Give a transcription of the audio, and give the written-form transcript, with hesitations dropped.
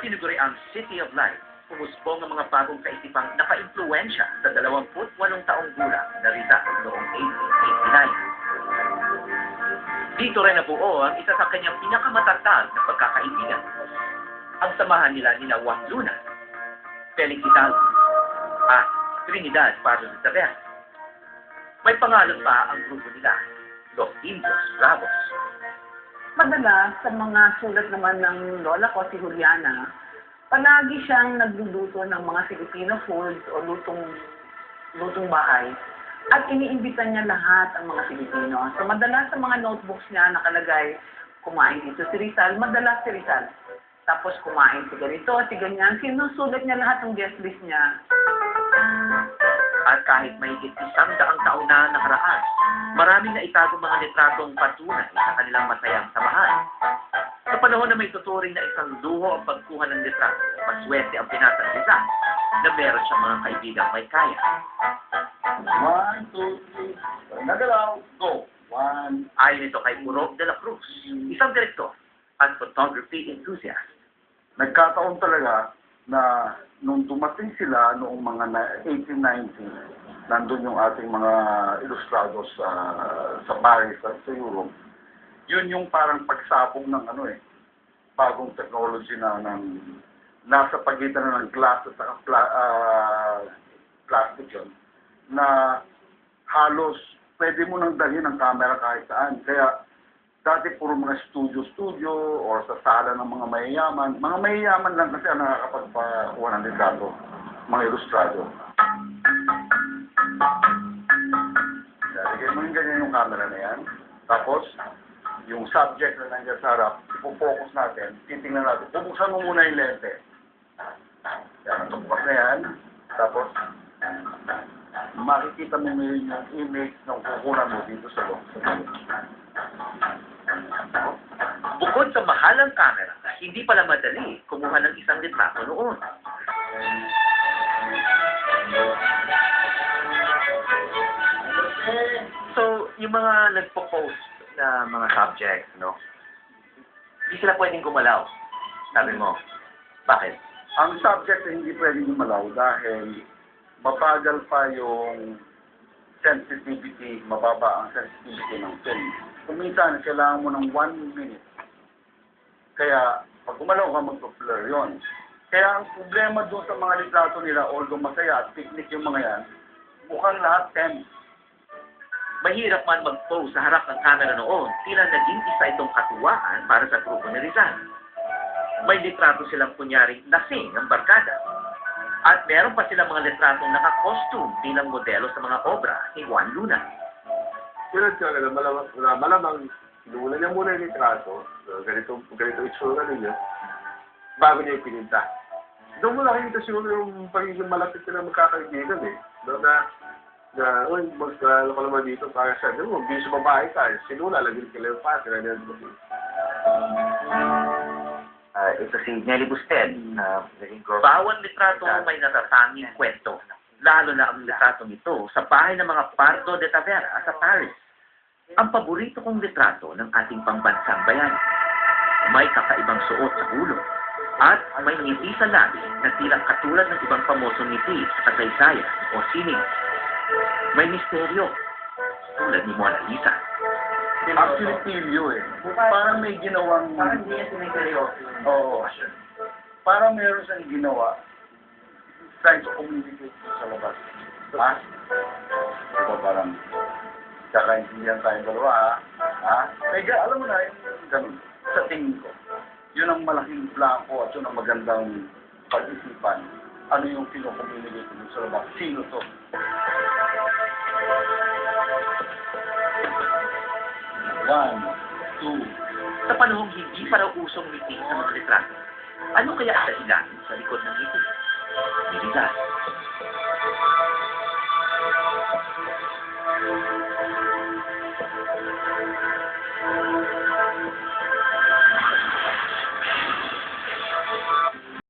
Matinuguri ang City of Light. Umusbong ang mga bagong kaisipang naka-impluensya sa 28 taong gulang na Rizal noong 1889. Dito rin nabuo ang isa sa kanyang pinakamatatag na pagkakaibigan. Ang samahan nila ni Juan Luna, Felix Hidalgo, at Trinidad Pardo de Tavera. May pangalan pa ang grupo nila, Los Indios Bravos. Madalas, sa mga sulat naman ng lola ko, si Juliana, palagi siyang nagluluto ng mga Filipino foods o lutong bahay. At iniimbita niya lahat ang mga Filipino. So madalas sa mga notebooks niya nakalagay, kumain dito si Rizal, madalas si Rizal. Tapos kumain si ganito, si ganyan. Sinusulat niya lahat ng guest list niya. At kahit mahigit 100 taon na nakaraan, maraming na itago mga litratong patunay sa kanilang masayang samahan. Sa panahon na may tuturing na isang luho ang pagkuha ng litrato, maswerte ang pinatang Rizal na meron siyang mga kaibigang may kaya. 1, 2, 3, nagalaw, go! 1. Ayon ito kay Puro de la Cruz, isang direktor at photography enthusiast. Nagkataon talaga na nung dumating sila noong mga 1890, nandun yung ating mga ilustrados sa Paris at sa Europe. Yun yung parang pagsabong ng bagong technology na nasa pagitan na ng glass at plastic yun, na halos pwede mo nang dalhin ang camera kahit saan. Kaya dati puro mga studio or sa sala ng mga mayayaman. Mga mayayaman lang kasi ang nakakapagpakuha ng litrato, mga ilustrado. Lagyan mo yung ganyan yung camera na yan. Tapos, yung subject na nandiyan sa harap, ipo-focus natin, titingnan natin. Bubuksan mo muna yung lente. Yan, tumbak na yan. Tapos, makikita mo ngayon yung image ng kukunan mo dito sa loob. Bukod sa mahalang camera, hindi pala madali kumuha ng isang litrato noon. So, yung mga nagpo-post na mga subjects, no? Hindi sila pwedeng gumalaw. Sabi mo, bakit? Ang subject ay hindi pwedeng gumalaw dahil mabagal pa yung sensitivity, mababa ang sensitivity ng film. Kuminsan, kailangan mo ng 1 minute. Kaya, pag gumalaw ka, mag-blur yun. Kaya ang problema doon sa mga litrato nila, although masaya at picnic yung mga yan, mukhang lahat tense. Mahirap man mag-pose sa harap ng camera noon, tila naging isa itong katuwaan para sa grupo ni Rizal. May litrato silang kunyaring lasing ng barkada. At meron pa silang mga litratong naka-costume bilang modelo sa mga obra ni Juan Luna. Tulad ka na malamang inuuna niya muna yung litrato, ganito itsura ninyo, bago niya ipininta. Doon mo nakikita siguro yung pagiging malapit na magkakaibigan eh. Doon uy, ano ka naman dito, para sa mo, hindi sa babae ka, sinula, lagyan ka lang pa, sila niya mo. Ito si Nelly Busted. Bawat litrato may natatanging kwento. Lalo na ang litratong ito sa bahay ng mga Pardo de Tavera sa Paris. Ang paborito kong litrato ng ating pambansang bayani. May kakaibang suot sa ulo at may ngiti sa labi na tila katulad ng ibang pamosong ngiti sa kasaysayan o sining. May misteryo tulad ni Mona Lisa. Actually, pilyo eh. Parang may ginawang... Parang hindi niya siniseryoso. Oo. Parang meron siyang ginawa trying to communicate sa labas. Ha? Diba parang kakaintindihan tayong dalawa, ha? Medyo, alam mo na, yung ganun. Sa tingin ko, yun ang malaking blanco at yun ang magandang pag-isipan. Ano yung kino-communicate mo sa labas? Sino to? One, two. Sa panahong hindi pa raw usong ngiti sa mga litrato, ano kaya ang dahilan sa likod ng ngiti ni Rizal?